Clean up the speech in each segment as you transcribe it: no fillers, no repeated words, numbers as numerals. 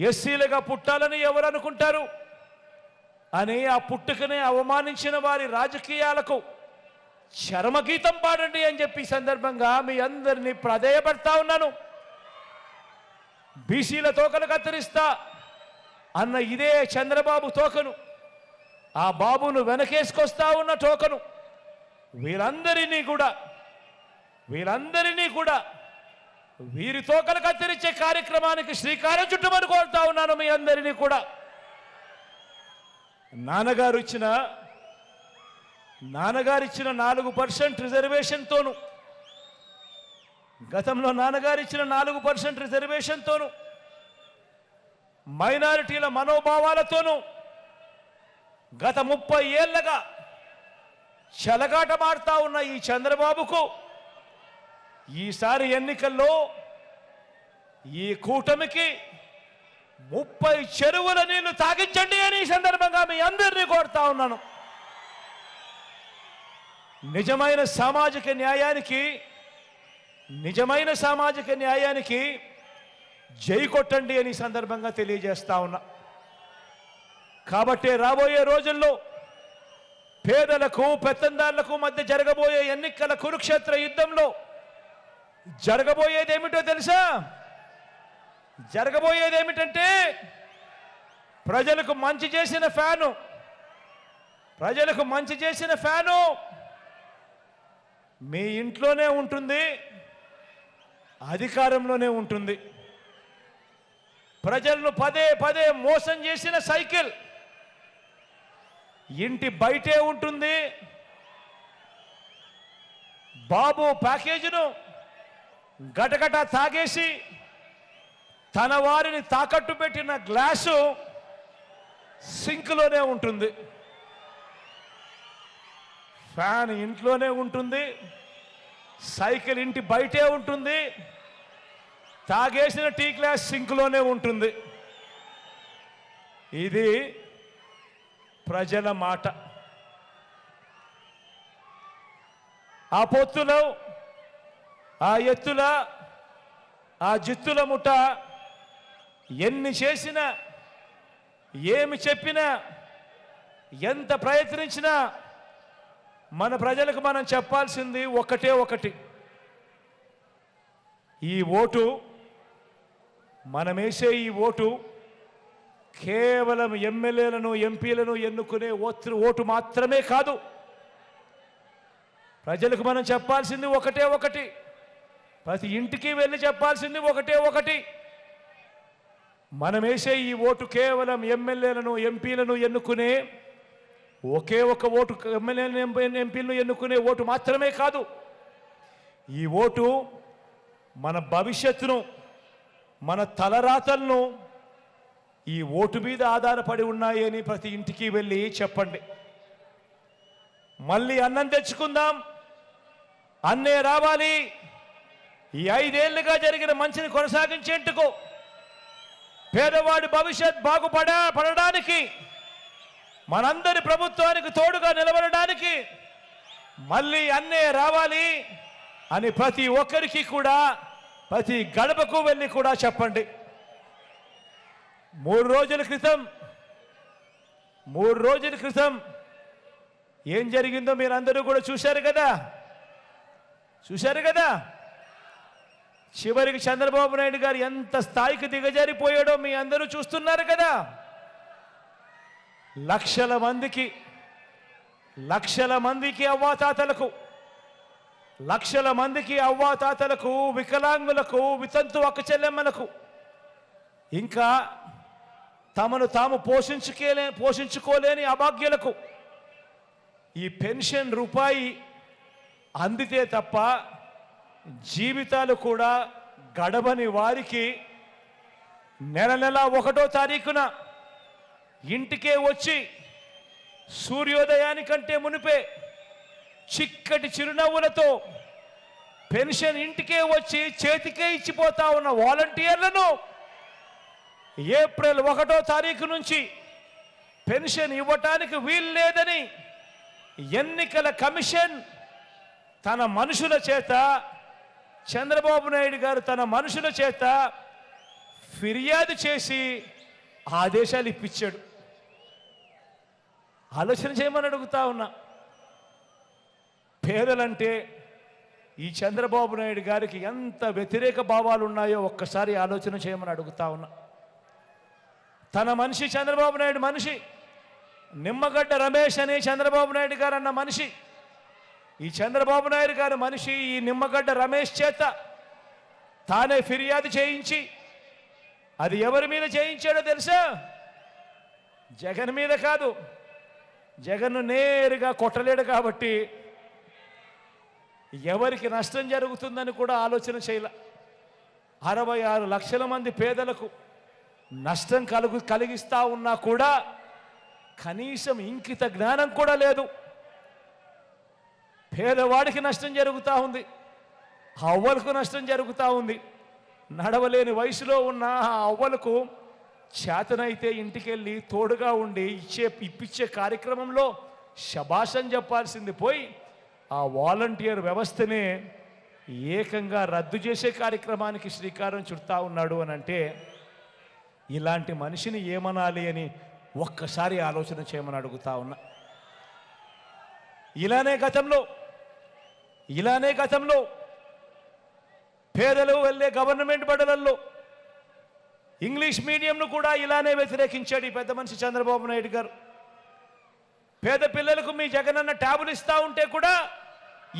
ఎస్సీలుగా పుట్టాలని ఎవరు అనుకుంటారు అని ఆ పుట్టుకనే అవమానించిన వారి రాజకీయాలకు చరమగీతం పాడండి అని చెప్పి సందర్భంగా మీ అందరినీ ప్రాధేయపడతా ఉన్నాను. బీసీల తోకలు కత్తిరిస్తా అన్న ఇదే చంద్రబాబు తోకను, ఆ బాబును వెనకేసుకొస్తా ఉన్న తోకను వీరందరినీ కూడా వీరి తోకలు కత్తిరించే కార్యక్రమానికి శ్రీకారం చుట్టమని కోరుతా ఉన్నాను మీ అందరినీ కూడా. నాన్నగారు ఇచ్చిన 4% రిజర్వేషన్తోను, గతంలో నాన్నగారు ఇచ్చిన 4% రిజర్వేషన్తోను, మైనారిటీల మనోభావాలతోనూ గత 30 ఏళ్లుగా చెలగాటమాడుతా ఉన్న ఈ చంద్రబాబుకు ఈసారి ఎన్నికల్లో ఈ కూటమికి 30 చెరువుల నీళ్లు తాగించండి అని ఈ సందర్భంగా మీ అందరినీ కోరుతా ఉన్నాను. నిజమైన సామాజిక న్యాయానికి జై కొట్టండి అని సందర్భంగా తెలియజేస్తా ఉన్నా. కాబట్టి రాబోయే రోజుల్లో పేదలకు పెత్తందారులకు మధ్య జరగబోయే ఎన్నికల కురుక్షేత్ర యుద్ధంలో జరగబోయేదేమిటో తెలుసా? జరగబోయేదేమిటంటే ప్రజలకు మంచి చేసిన ఫ్యాను మీ ఇంట్లోనే ఉంటుంది, అధికారంలోనే ఉంటుంది. ప్రజలను పదే మోసం చేసిన సైకిల్ ఇంటి బయటే ఉంటుంది. బాబు ప్యాకేజీను గటగట తాగేసి తన వారిని తాకట్టు పెట్టిన గ్లాసు సింక్లోనే ఉంటుంది. ఫ్యాన్ ఇంట్లోనే ఉంటుంది, సైకిల్ ఇంటి బయటే ఉంటుంది, తాగేసిన టీ గ్లాస్ సింక్లోనే ఉంటుంది. ఇది ప్రజల మాట. ఆ పొత్తులో, ఆ ఎత్తుల, ఆ జిత్తుల ముఠ ఎన్ని చేసినా, ఏమి చెప్పినా, ఎంత ప్రయత్నించినా మన ప్రజలకు మనం చెప్పాల్సింది ఒకటి. ఈ ఓటు, మనమేసే ఈ ఓటు కేవలం ఎమ్మెల్యేలను ఎంపీలను ఎన్నుకునే ఓటు మాత్రమే కాదు. ప్రజలకు మనం చెప్పాల్సింది ఒకటి. ప్రతి ఇంటికి వెళ్ళి చెప్పాల్సింది ఒకటి. మనమేసే ఈ ఓటు కేవలం ఎమ్మెల్యేలను ఎంపీలను ఎన్నుకునే ఒకే ఒక ఓటు, ఎమ్మెల్యేలను ఎంపీలను ఎన్నుకునే ఓటు మాత్రమే కాదు. ఈ ఓటు మన భవిష్యత్తును, మన తలరాతలను ఈ ఓటు మీద ఆధారపడి ఉన్నాయి అని ప్రతి ఇంటికి వెళ్ళి చెప్పండి. మళ్ళీ అన్నం తెచ్చుకుందాం, అన్నే రావాలి. ఈ 5 ఏళ్లుగా జరిగిన మంచిని కొనసాగించేందుకు, పేదవాడి భవిష్యత్ బాగుపడడానికి, మనందరి ప్రభుత్వానికి తోడుగా నిలబడడానికి మళ్ళీ అన్నే రావాలి అని ప్రతి ఒక్కరికి కూడా, ప్రతి గడపకు వెళ్ళి కూడా చెప్పండి. 3 రోజుల క్రితం ఏం జరిగిందో మీరందరూ కూడా చూశారు కదా. చివరికి చంద్రబాబు నాయుడు గారు ఎంత స్థాయికి దిగజారిపోయాడో మీ అందరూ చూస్తున్నారు కదా. లక్షల మందికి అవ్వాతాతలకు, వికలాంగులకు, వితంతు అక్క చెల్లెమ్మలకు, ఇంకా తమను తాము పోషించుకోలేని అభాగ్యులకు ఈ పెన్షన్ రూపాయి అందితే తప్ప జీవితాలు కూడా గడవని వారికి నెల 1వ తారీఖున ఇంటికే వచ్చి సూర్యోదయానికంటే మునిపే చిక్కటి చిరునవ్వులతో పెన్షన్ ఇంటికే వచ్చి చేతికే ఇచ్చిపోతా ఉన్న వాలంటీర్లను ఏప్రిల్ 1వ తారీఖు నుంచి పెన్షన్ ఇవ్వటానికి వీలు లేదని ఎన్నికల కమిషన్ తన మనుషుల చేత, చంద్రబాబు నాయుడు గారు తన మనుషుల చేత ఫిర్యాదు చేసి ఆదేశాలు ఇప్పించాడు. ఆలోచన చేయమని అడుగుతా ఉన్నా. పేదలంటే ఈ చంద్రబాబు నాయుడు గారికి ఎంత వ్యతిరేక భావాలు ఉన్నాయో ఒక్కసారి ఆలోచన చేయమని అడుగుతా ఉన్నా. తన మనిషి చంద్రబాబు నాయుడు మనిషి, నిమ్మగడ్డ రమేష్ అనే చంద్రబాబు నాయుడు గారు అన్న మనిషి, ఈ చంద్రబాబు నాయుడు గారి మనిషి ఈ నిమ్మగడ్డ రమేష్ చేత తానే ఫిర్యాదు చేయించి, అది ఎవరి మీద చేయించాడో తెలుసా? జగన్ మీద కాదు. జగన్ను నేరుగా కొట్టలేడు కాబట్టి ఎవరికి నష్టం జరుగుతుందని కూడా ఆలోచన చేయలే. 66 లక్షల మంది పేదలకు నష్టం కలిగిస్తా ఉన్నా కూడా కనీసం ఇంకిత జ్ఞానం కూడా లేదు. పేదవాడికి నష్టం జరుగుతూ ఉంది, అవ్వలకు నష్టం జరుగుతూ ఉంది. నడవలేని వయసులో ఉన్న ఆ అవ్వలకు చేతనైతే ఇంటికెళ్ళి తోడుగా ఉండి ఇప్పించే కార్యక్రమంలో శభాషం చెప్పాల్సింది పోయి ఆ వాలంటీర్ వ్యవస్థనే ఏకంగా రద్దు చేసే కార్యక్రమానికి శ్రీకారం చుడతా ఉన్నాడు అని అంటే ఇలాంటి మనిషిని ఏమనాలి అని ఒక్కసారి ఆలోచన చేయమని అడుగుతా ఉన్నా. ఇలానే గతంలో పేదలు వెళ్ళే గవర్నమెంట్ బడులలో ఇంగ్లీష్ మీడియంను కూడా ఇలానే వ్యతిరేకించాడు ఈ పెద్ద మనిషి చంద్రబాబు నాయుడు గారు. పేద పిల్లలకు మీ జగనన్న ట్యాబులు ఇస్తా ఉంటే కూడా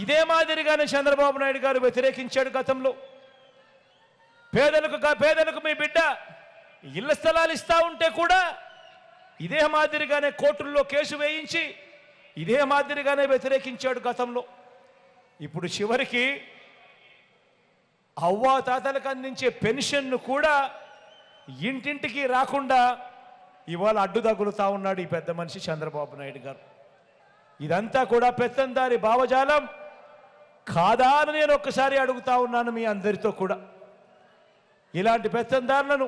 ఇదే మాదిరిగానే చంద్రబాబు నాయుడు గారు వ్యతిరేకించాడు గతంలో. పేదలకు మీ బిడ్డ ఇళ్ల స్థలాలు ఇస్తా ఉంటే కూడా ఇదే మాదిరిగానే కోర్టుల్లో కేసు వేయించి ఇదే మాదిరిగానే వ్యతిరేకించాడు గతంలో. ఇప్పుడు చివరికి అవ్వాతాతలకు అందించే పెన్షన్ను కూడా ఇంటింటికి రాకుండా ఇవాళ అడ్డు తగులుతా ఉన్నాడు ఈ పెద్ద మనిషి చంద్రబాబు నాయుడు గారు. ఇదంతా కూడా పెత్తందారి భావజాలం కాదా అని నేను ఒక్కసారి అడుగుతా ఉన్నాను మీ అందరితో కూడా. ఇలాంటి పెత్తందారులను,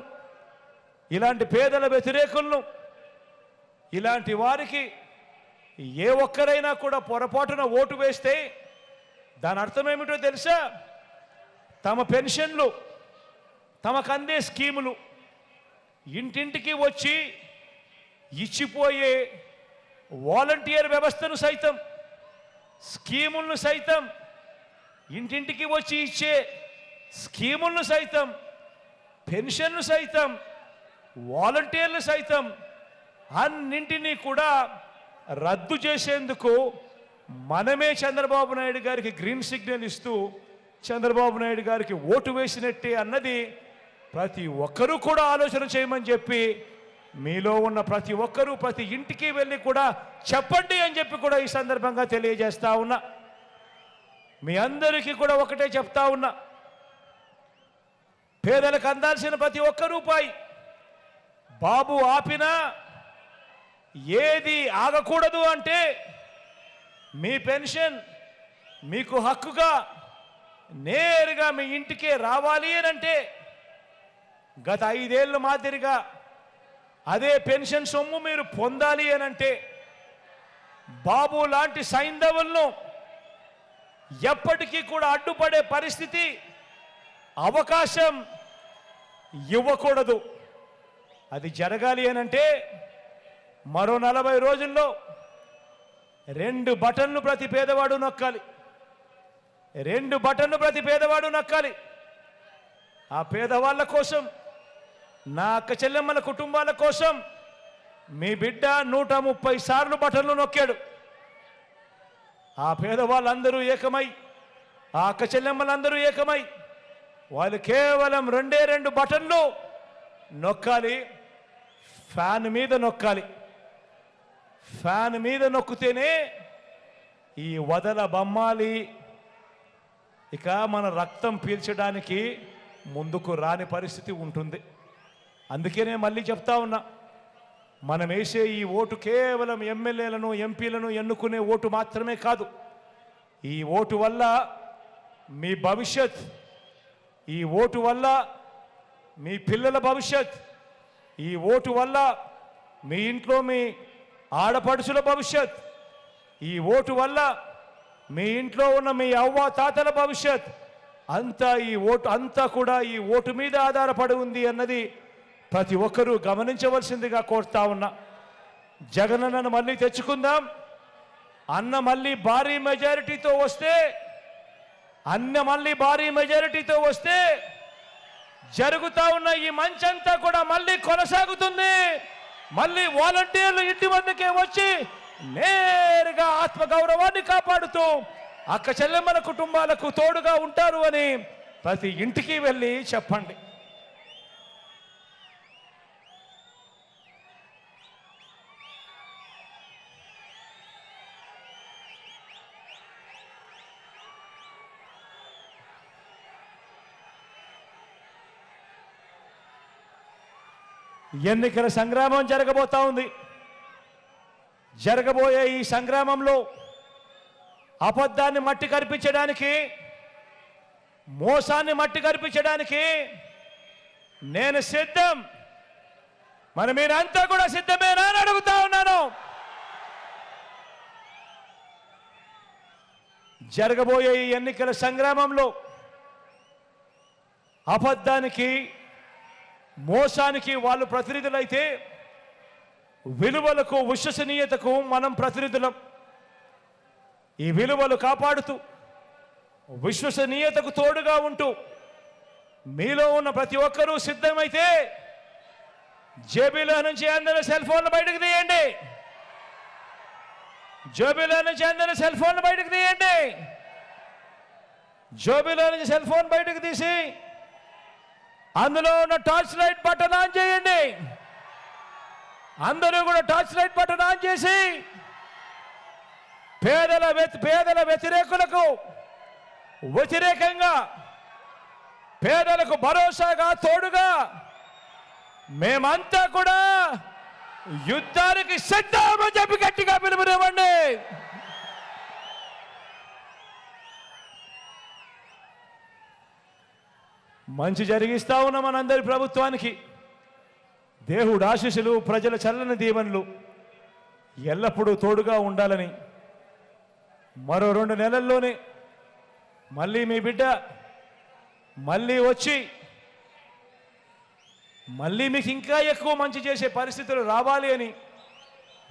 ఇలాంటి పేదల వ్యతిరేకులను, ఇలాంటి వారికి ఏ ఒక్కరైనా కూడా పొరపాటున ఓటు వేస్తే దాని అర్థం ఏమిటో తెలుసా? తమ పెన్షన్లు, తమకు అందే స్కీములు ఇంటింటికి వచ్చి ఇచ్చిపోయే వాలంటీర్ వ్యవస్థను సైతం, స్కీములను సైతం, ఇంటింటికి వచ్చి ఇచ్చే స్కీములను సైతం, పెన్షన్లు సైతం, వాలంటీర్లు సైతం అన్నింటినీ కూడా రద్దు చేసేందుకు మనమే చంద్రబాబు నాయుడు గారికి గ్రీన్ సిగ్నల్ ఇస్తూ చంద్రబాబు నాయుడు గారికి ఓటు వేసినట్టే అన్నది ప్రతి ఒక్కరూ కూడా ఆలోచన చేయమని చెప్పి మీలో ఉన్న ప్రతి ఒక్కరూ ప్రతి ఇంటికి వెళ్ళి కూడా చెప్పండి అని చెప్పి కూడా ఈ సందర్భంగా తెలియజేస్తా ఉన్నా. మీ అందరికీ కూడా ఒకటే చెప్తా ఉన్నా, పేదలకు అందాల్సిన ప్రతి ఒక్క రూపాయి బాబు ఆపినా ఏది ఆగకూడదు అంటే మీ పెన్షన్ మీకు హక్కుగా నేరుగా మీ ఇంటికే రావాలి అని అంటే గత 5 ఏళ్ళ మాదిరిగా అదే పెన్షన్ సొమ్ము మీరు పొందాలి అని అంటే బాబు లాంటి సైంధవులను ఎప్పటికీ కూడా అడ్డుపడే పరిస్థితి, అవకాశం ఇవ్వకూడదు. అది జరగాలి అని అంటే మరో 40 రోజుల్లో 2 బటన్లు ప్రతి పేదవాడు నొక్కాలి. 2 బటన్లు ప్రతి పేదవాడు నొక్కాలి. ఆ పేదవాళ్ళ కోసం, నా అక్క చెల్లెమ్మల కుటుంబాల కోసం మీ బిడ్డ 130 సార్లు బటన్లు నొక్కాడు. ఆ పేదవాళ్ళందరూ ఏకమై, ఆ అక్క చెల్లెమ్మలందరూ ఏకమై వాళ్ళు కేవలం 2 బటన్లు నొక్కాలి. ఫ్యాన్ మీద నొక్కాలి. ఫ్యాన్ మీద నొక్కితేనే ఈ వదల బొమ్మాలి ఇక మన రక్తం పీల్చడానికి ముందుకు రాని పరిస్థితి ఉంటుంది. అందుకే నేను మళ్ళీ చెప్తా ఉన్నా, మనం వేసే ఈ ఓటు కేవలం ఎమ్మెల్యేలను, ఎంపీలను ఎన్నుకునే ఓటు మాత్రమే కాదు. ఈ ఓటు వల్ల మీ భవిష్యత్, ఈ ఓటు వల్ల మీ పిల్లల భవిష్యత్, ఈ ఓటు వల్ల మీ ఇంట్లో మీ ఆడపడుచుల భవిష్యత్, ఈ ఓటు వల్ల మీ ఇంట్లో ఉన్న మీ అవ్వ తాతల భవిష్యత్ ఈ ఓటు అంతా కూడా ఈ ఓటు మీద ఆధారపడి ఉంది అన్నది ప్రతి ఒక్కరూ గమనించవలసిందిగా కోరుతా ఉన్నా. జగనన్నను మళ్ళీ తెచ్చుకుందాం. అన్న మళ్ళీ భారీ మెజారిటీతో వస్తే జరుగుతా ఉన్న ఈ మంచంతా కూడా మళ్ళీ కొనసాగుతుంది. మళ్ళీ వాలంటీర్లు ఇంటి వద్దకే వచ్చి నేరుగా ఆత్మగౌరవాన్ని కాపాడుతూ అక్క చెల్లెమ్మల కుటుంబాలకు తోడుగా ఉంటారు అని ప్రతి ఇంటికి వెళ్ళి చెప్పండి. ఎన్నికల సంగ్రామం జరగబోతా ఉంది. జరగబోయే ఈ సంగ్రామంలో అబద్ధాన్ని మట్టి కరిపించడానికి, మోసాన్ని మట్టి కరిపించడానికి నేను సిద్ధం. మరి మీరంతా కూడా సిద్ధమేనా అని అడుగుతా ఉన్నాను. జరగబోయే ఈ ఎన్నికల సంగ్రామంలో అబద్ధానికి, మోసానికి వాళ్ళు ప్రతినిధులైతే విలువలకు, విశ్వసనీయతకు మనం ప్రతినిధులం. ఈ విలువలు కాపాడుతూ విశ్వసనీయతకు తోడుగా ఉంటూ మీలో ఉన్న ప్రతి ఒక్కరూ సిద్ధమైతే జేబీలో నుంచి అందరూ సెల్ ఫోన్లు బయటకు తీయండి. జేబీలో నుంచి అందరూ సెల్ ఫోన్లు బయటకు తీయండి. జేబీలో నుంచి సెల్ ఫోన్ బయటకు తీసి అందులో ఉన్న టార్చ్ లైట్ బటన్ ఆన్ చేయండి. అందరూ కూడా టార్చ్ లైట్ బటన్ ఆన్ చేసి పేదల వ్యతిరేకంగా పేదలకు భరోసాగా తోడుగా మేమంతా కూడా యుద్ధానికి సిద్ధమని చెప్పి గట్టిగా పిలుపునివ్వండి. మంచి జరిగిస్తా ఉన్న మనందరి ప్రభుత్వానికి దేవుడు ఆశీస్సులు, ప్రజల చల్లని దీవెనలు ఎల్లప్పుడూ తోడుగా ఉండాలని మరో 2 నెలల్లోనే మళ్ళీ మీ బిడ్డ మళ్ళీ వచ్చి మళ్ళీ మీకు ఇంకా ఎక్కువ మంచి చేసే పరిస్థితులు రావాలి అని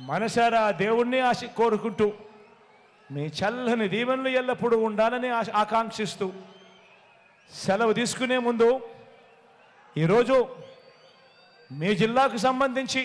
మనసారా దేవుణ్ణి కోరుకుంటూ మీ చల్లని దీవెనలు ఎల్లప్పుడూ ఉండాలని ఆకాంక్షిస్తూ సెలవు తీసుకునే ముందు ఈరోజు మీ జిల్లాకు సంబంధించి